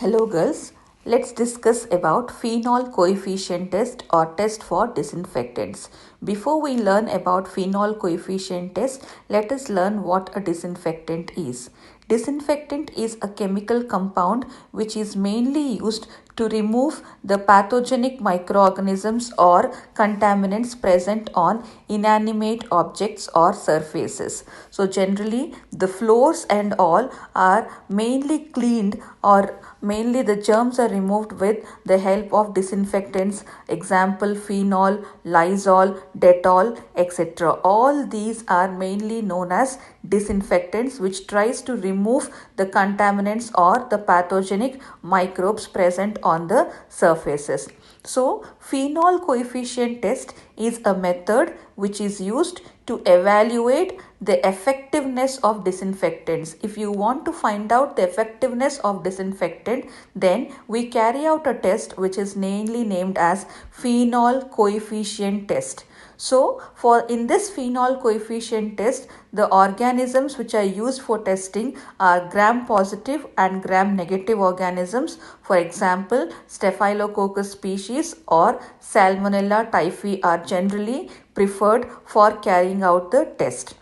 Hello girls, let's discuss about phenol coefficient test or test for disinfectants. Before we learn about phenol coefficient test, let us learn what a disinfectant is. Disinfectant is a chemical compound which is mainly used to remove the pathogenic microorganisms or contaminants present on inanimate objects or surfaces. So generally the floors and all are mainly cleaned, or mainly the germs are removed with the help of disinfectants, example phenol, Lysol, Dettol, etc. All these are mainly known as disinfectants, which tries to remove the contaminants or the pathogenic microbes present on the surfaces. So phenol coefficient test is a method which is used to evaluate the effectiveness of disinfectants. If you want to find out the effectiveness of disinfectant, then we carry out a test which is mainly named as phenol coefficient test. So in this phenol coefficient test, the organisms which are used for testing are gram positive and gram negative organisms. For example, Staphylococcus species or Salmonella typhi are generally preferred for carrying out the test.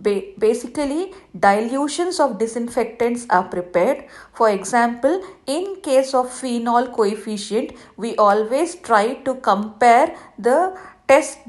Basically, dilutions of disinfectants are prepared. For example, in case of phenol coefficient, we always try to compare the test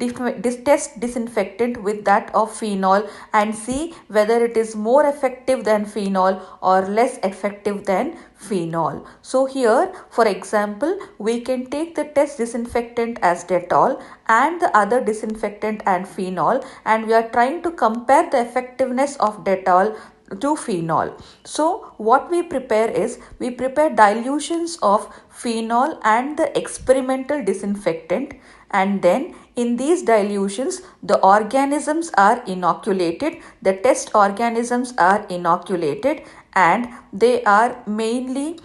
disinfectant with that of phenol and see whether it is more effective than phenol or less effective than phenol. So here, for example, we can take the test disinfectant as Dettol and the other disinfectant and phenol, and we are trying to compare the effectiveness of Dettol to phenol. So what we prepare is, we prepare dilutions of phenol and the experimental disinfectant, and then in these dilutions the organisms are inoculated, the test organisms are inoculated, and they are mainly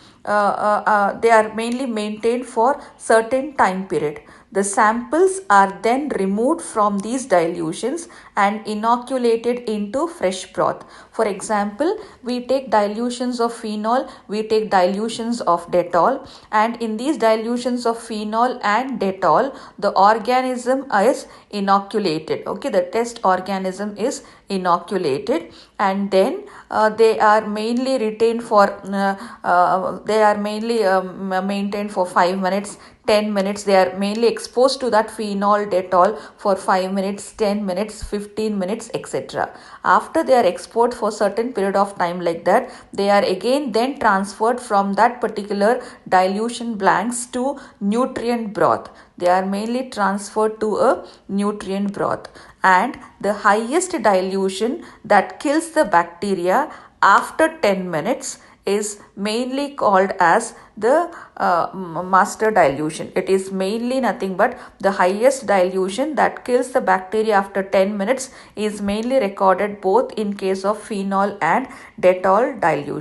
maintained for certain time period. The samples are then removed from these dilutions and inoculated into fresh broth. For example, we take dilutions of phenol, we take dilutions of Dettol, and in these dilutions of phenol and Dettol, the organism is inoculated. Okay, the test organism is inoculated, and then they are mainly retained for maintained for 5 minutes, 10 minutes. They are mainly exposed to that phenol Dettol for 5 minutes, 10 minutes, 15 minutes, etc. After they are exposed for certain period of time like that, they are again then transferred from that particular dilution blanks to nutrient broth. They are mainly transferred to a nutrient broth, and the highest dilution that kills the bacteria after 10 minutes is mainly called as the master dilution. It is mainly nothing but the highest dilution that kills the bacteria after 10 minutes is mainly recorded both in case of phenol and Dettol dilution.